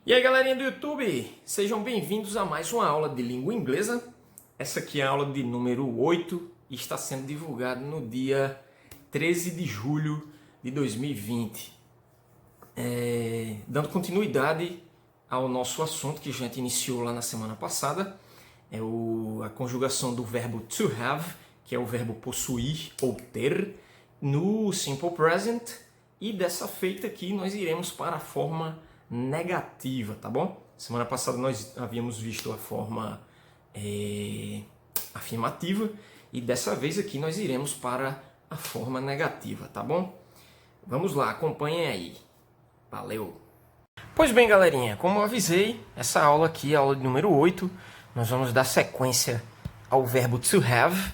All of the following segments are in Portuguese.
E aí, galerinha do YouTube, sejam bem-vindos a mais uma aula de língua inglesa. Essa aqui é a aula de número 8 e está sendo divulgada no dia 13 de julho de 2020. Dando continuidade ao nosso assunto que a gente iniciou lá na semana passada, a conjugação do verbo to have, que é o verbo possuir ou ter, no simple present. E dessa feita aqui nós iremos para a forma negativa, tá bom? Semana passada nós havíamos visto a forma afirmativa e dessa vez aqui nós iremos para a forma negativa, tá bom? Vamos lá, acompanhem aí. Valeu! Pois bem, galerinha, como eu avisei, essa aula aqui é a aula de número 8. Nós vamos dar sequência ao verbo to have,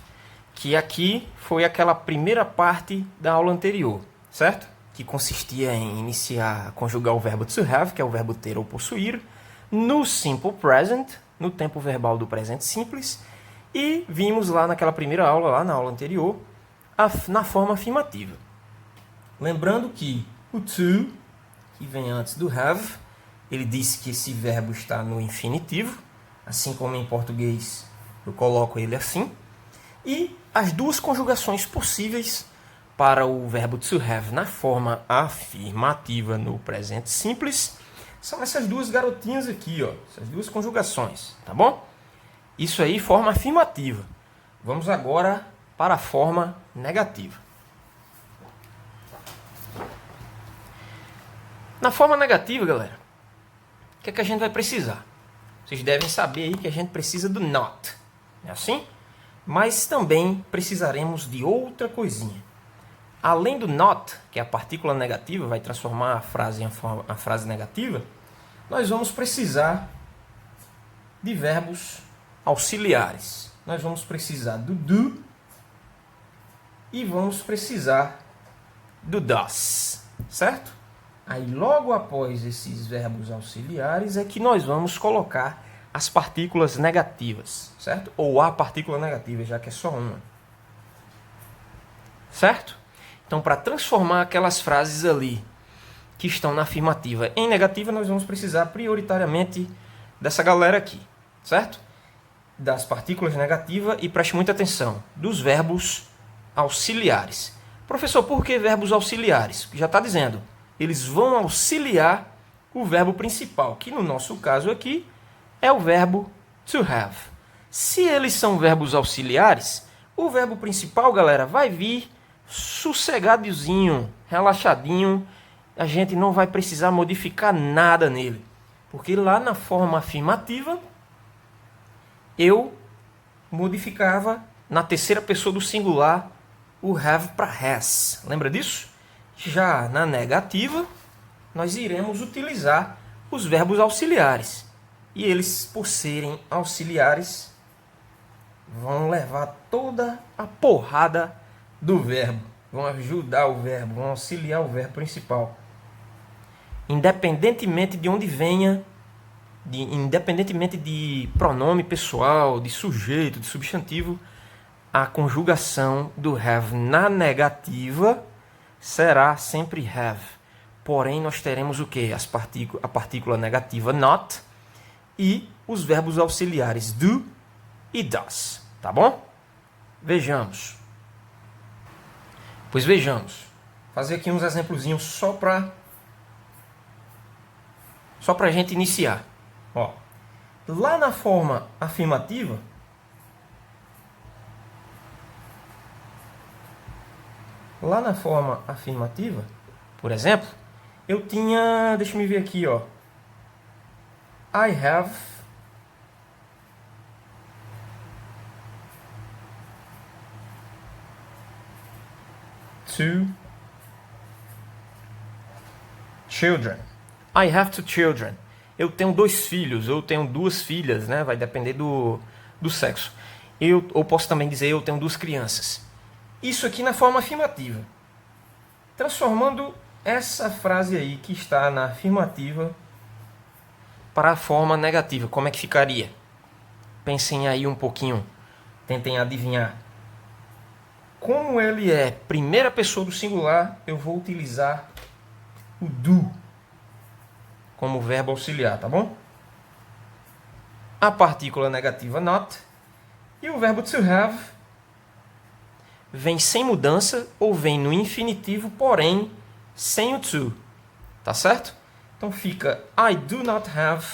que aqui foi aquela primeira parte da aula anterior, certo? Que consistia em iniciar, conjugar o verbo to have, que é o verbo ter ou possuir, no simple present, no tempo verbal do presente simples, e vimos lá naquela primeira aula, lá na aula anterior, na forma afirmativa. Lembrando que o to, que vem antes do have, ele disse que esse verbo está no infinitivo, assim como em português eu coloco ele assim, e as duas conjugações possíveis para o verbo to have na forma afirmativa no presente simples são essas duas garotinhas aqui, ó, essas duas conjugações, tá bom? Isso aí, forma afirmativa. Vamos agora para a forma negativa. Na forma negativa, galera, o que é que a gente vai precisar? Vocês devem saber aí que a gente precisa do not, não é assim? Mas também precisaremos de outra coisinha. Além do not, que é a partícula negativa, vai transformar a frase em a frase negativa, nós vamos precisar de verbos auxiliares. Nós vamos precisar do do e vamos precisar do does, certo? Aí logo após esses verbos auxiliares é que nós vamos colocar as partículas negativas, certo? Ou a partícula negativa, já que é só uma. Certo? Então, para transformar aquelas frases ali que estão na afirmativa em negativa, nós vamos precisar prioritariamente dessa galera aqui, certo? Das partículas negativas e preste muita atenção, dos verbos auxiliares. Professor, por que verbos auxiliares? Já está dizendo, eles vão auxiliar o verbo principal, que no nosso caso aqui é o verbo to have. Se eles são verbos auxiliares, o verbo principal, galera, vai vir sossegadozinho, relaxadinho, a gente não vai precisar modificar nada nele. Porque lá na forma afirmativa, eu modificava na terceira pessoa do singular o have para has. Lembra disso? Já na negativa, nós iremos utilizar os verbos auxiliares. E eles, por serem auxiliares, vão levar toda a porrada do verbo, vão ajudar o verbo, vão auxiliar o verbo principal. Independentemente de onde venha, independentemente de pronome pessoal, de sujeito, de substantivo, a conjugação do have na negativa será sempre have. Porém, nós teremos o quê? A partícula negativa not e os verbos auxiliares do e does, tá bom? Vejamos. Pois vejamos, fazer aqui uns exemplozinhos só para a gente iniciar. Ó, lá na forma afirmativa, por exemplo, eu tinha, deixa eu ver aqui, ó, I have two children. I have two children. Eu tenho 2 filhos, eu tenho 2 filhas, né? Vai depender do sexo. Ou posso também dizer eu tenho 2 crianças. Isso aqui na forma afirmativa. Transformando essa frase aí que está na afirmativa para a forma negativa. Como é que ficaria? Pensem aí um pouquinho. Tentem adivinhar. Como ele é primeira pessoa do singular, eu vou utilizar o do. como verbo auxiliar, tá bom? A partícula negativa not e o verbo to have vem sem mudança ou vem no infinitivo, porém sem o to, tá certo? Então fica I do not have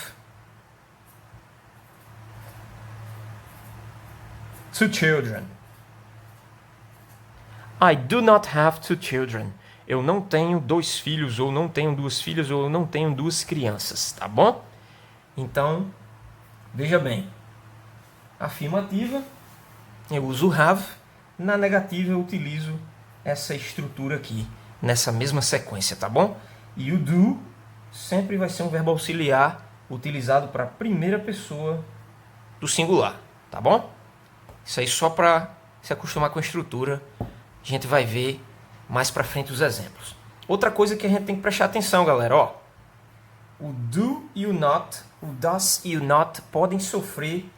two children. I do not have two children. Eu não tenho 2 filhos, ou não tenho 2 filhas, ou não tenho 2 crianças, tá bom? Então, veja bem. Afirmativa, eu uso have. Na negativa, eu utilizo essa estrutura aqui, nessa mesma sequência, tá bom? E o do sempre vai ser um verbo auxiliar utilizado para a primeira pessoa do singular, tá bom? Isso aí só para se acostumar com a estrutura. A gente vai ver mais para frente os exemplos. Outra coisa que a gente tem que prestar atenção, galera, ó. O do e o not, o does e o not podem sofrer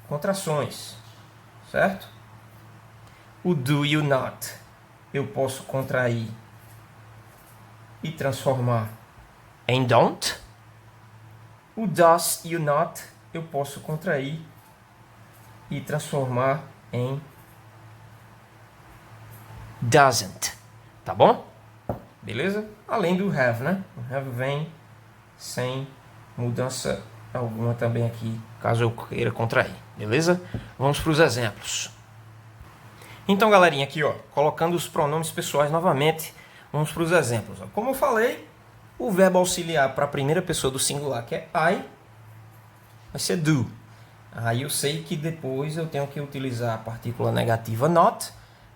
contrações, certo? O do e o not eu posso contrair e transformar em don't. O does e o not eu posso contrair e transformar em doesn't, tá bom? Beleza? Além do have, né? O have vem sem mudança alguma também aqui, caso eu queira contrair, beleza? Vamos para os exemplos. Então, galerinha, aqui, ó, colocando os pronomes pessoais novamente, vamos para os exemplos. Ó. Como eu falei, o verbo auxiliar para a primeira pessoa do singular, que é I, vai ser do. Aí eu sei que depois eu tenho que utilizar a partícula negativa not.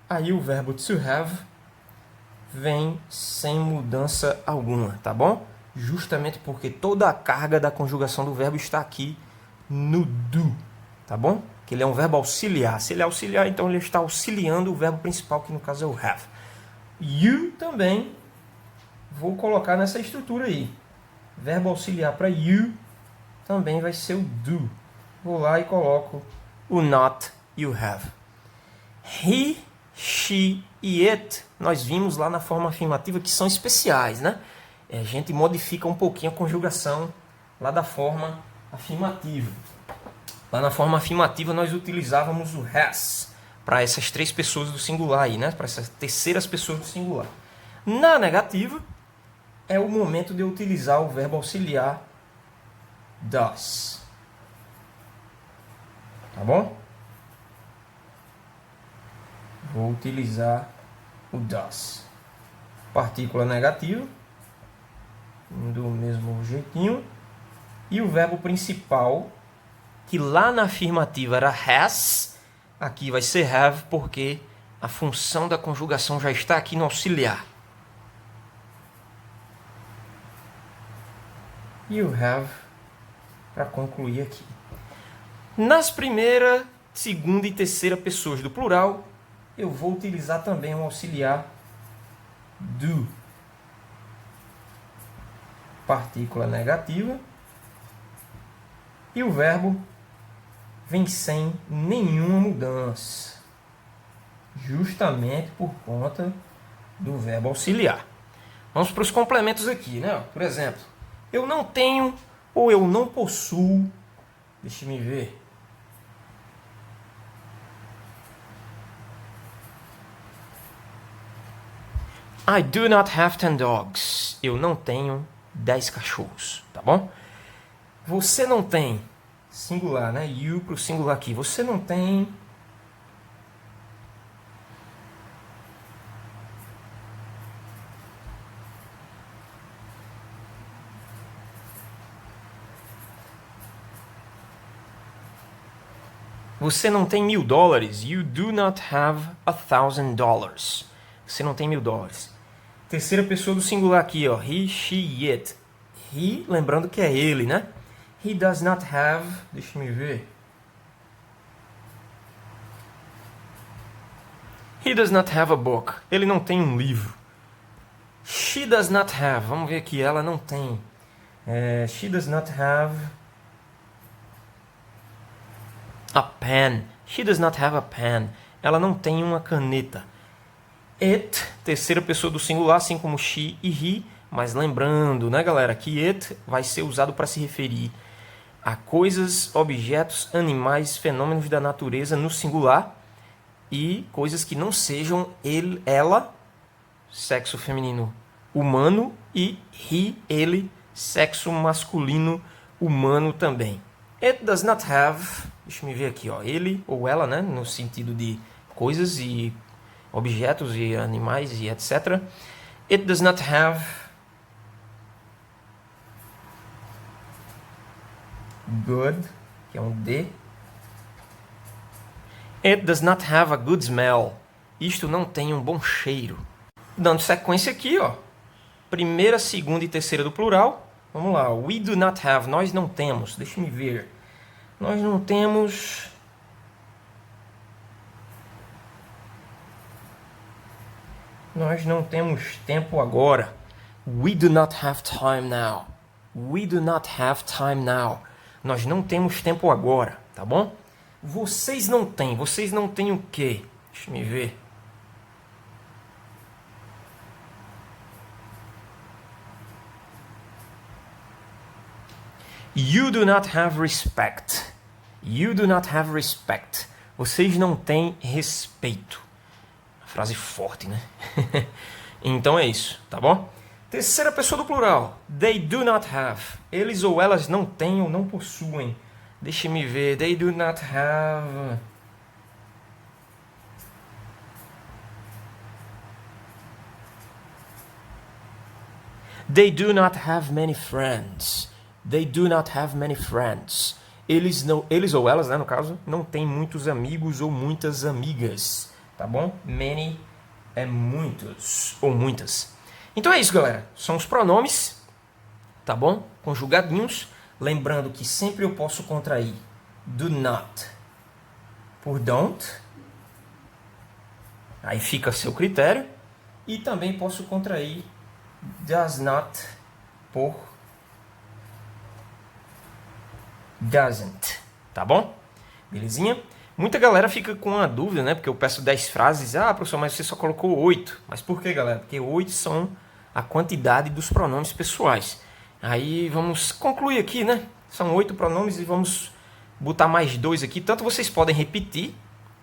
Aí o verbo to have vem sem mudança alguma, tá bom? Justamente porque toda a carga da conjugação do verbo está aqui no do, tá bom? Que ele é um verbo auxiliar. Se ele é auxiliar, então ele está auxiliando o verbo principal, que no caso é o have. You também vou colocar nessa estrutura aí. Verbo auxiliar para you também vai ser o do. Vou lá e coloco o not e o have. He, she e it, nós vimos lá na forma afirmativa que são especiais, né? A gente modifica um pouquinho a conjugação lá da forma afirmativa. Lá na forma afirmativa nós utilizávamos o has para essas 3 pessoas do singular aí, né? Para essas terceiras pessoas do singular. Na negativa é o momento de eu utilizar o verbo auxiliar does. Tá bom? Vou utilizar o does. Partícula negativa, do mesmo jeitinho. E o verbo principal, que lá na afirmativa era has, aqui vai ser have, porque a função da conjugação já está aqui no auxiliar. E o have para concluir aqui. Nas primeira, segunda e terceira pessoas do plural, eu vou utilizar também um auxiliar do. Partícula negativa. E o verbo vem sem nenhuma mudança. Justamente por conta do verbo auxiliar. Vamos para os complementos aqui, né? Por exemplo, eu não tenho ou eu não possuo. Deixa me ver. I do not have 10 dogs. Eu não tenho 10 cachorros, tá bom? Você não tem, singular, né? You para o singular aqui. Você não tem... Você não tem $1.000. You do not have $1,000. Você não tem $1.000. Terceira pessoa do singular aqui, ó. He, she, it. He, lembrando que é ele, né? He does not have... Deixa eu ver. He does not have a book. Ele não tem um livro. She does not have. Vamos ver aqui. Ela não tem. She does not have a pen. She does not have a pen. Ela não tem uma caneta. It, terceira pessoa do singular, assim como she e he, Mas lembrando, né, galera, que it vai ser usado para se referir a coisas, objetos, animais, fenômenos da natureza no singular e coisas que não sejam ele, ela, sexo feminino humano, e he, ele, sexo masculino humano também. It does not have, deixa eu ver aqui, ó, ele ou ela, né, no sentido de coisas e objetos e animais e etc. It does not have good, que é um D. It does not have a good smell. Isto não tem um bom cheiro. Dando sequência aqui, ó. Primeira, segunda e terceira do plural. Vamos lá. We do not have. Nós não temos. Deixa me ver. Nós não temos. Nós não temos tempo agora. We do not have time now. We do not have time now. Nós não temos tempo agora, tá bom? Vocês não têm. Vocês não têm o quê? Deixa me ver. You do not have respect. You do not have respect. Vocês não têm respeito. Frase forte, né? Então é isso, tá bom? Terceira pessoa do plural. They do not have. Eles ou elas não têm ou não possuem. Deixe-me ver. They do not have. They do not have many friends. They do not have many friends. Eles ou elas, né, no caso, não têm muitos amigos ou muitas amigas. Tá bom? Many é muitos ou muitas. Então é isso, galera. São os pronomes, tá bom? Conjugadinhos. Lembrando que sempre eu posso contrair do not por don't. Aí fica a seu critério. E também posso contrair does not por doesn't. Tá bom? Belezinha? Muita galera fica com uma dúvida, né? Porque eu peço 10 frases. Ah, professor, mas você só colocou 8. Mas por que, galera? Porque 8 são a quantidade dos pronomes pessoais. Aí vamos concluir aqui, né? São 8 pronomes e vamos botar mais 2 aqui. Tanto vocês podem repetir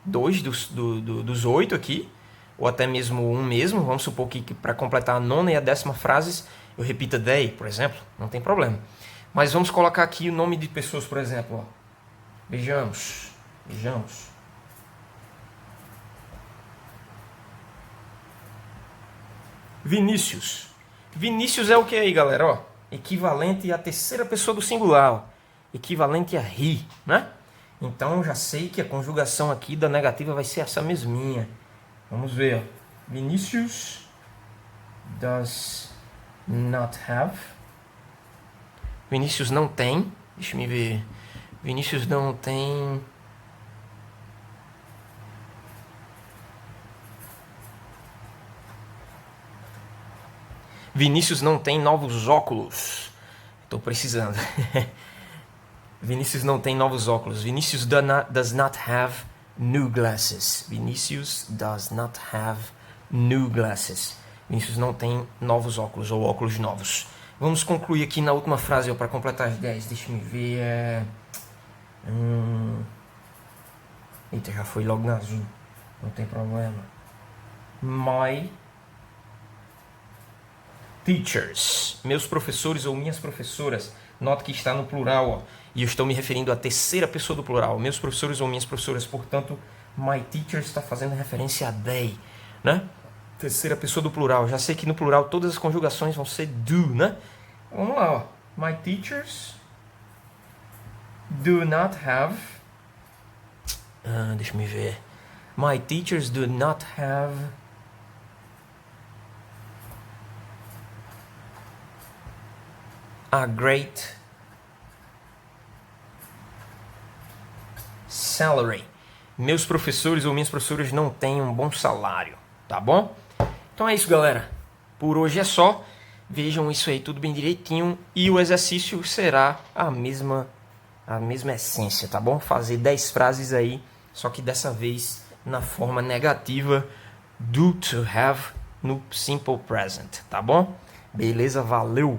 2 dos 8 aqui, ou até mesmo um mesmo. Vamos supor que para completar a 9ª e a 10ª frases eu repita they, por exemplo. Não tem problema. Mas vamos colocar aqui o nome de pessoas, por exemplo. Ó. Vejamos. Vinícius. Vinícius é o que aí, galera? Ó, equivalente à terceira pessoa do singular. Ó. Equivalente a he, né? Então já sei que a conjugação aqui da negativa vai ser essa mesminha. Vamos ver. Ó. Vinícius does not have. Vinícius não tem. Deixa me ver. Vinícius não tem. Vinícius não tem novos óculos. Estou precisando. Vinícius não tem novos óculos. Vinícius does not have new glasses. Vinícius does not have new glasses. Vinícius não tem novos óculos ou óculos novos. Vamos concluir aqui na última frase para completar as 10. Deixa me ver. Eita, já foi logo na azul. Não tem problema. My teachers. Meus professores ou minhas professoras. Nota que está no plural. Ó, e eu estou me referindo à terceira pessoa do plural. Meus professores ou minhas professoras. Portanto, my teachers está fazendo referência a they. Né? Terceira pessoa do plural. Já sei que no plural todas as conjugações vão ser do, né? Vamos lá, ó. My teachers do not have. Deixa me ver. My teachers do not have a great salary. Meus professores ou minhas professoras não têm um bom salário, tá bom? Então é isso, galera. Por hoje é só. Vejam isso aí tudo bem direitinho. E o exercício será a mesma essência, tá bom? Fazer 10 frases aí, só que dessa vez na forma negativa do to have no simple present, tá bom? Beleza? Valeu!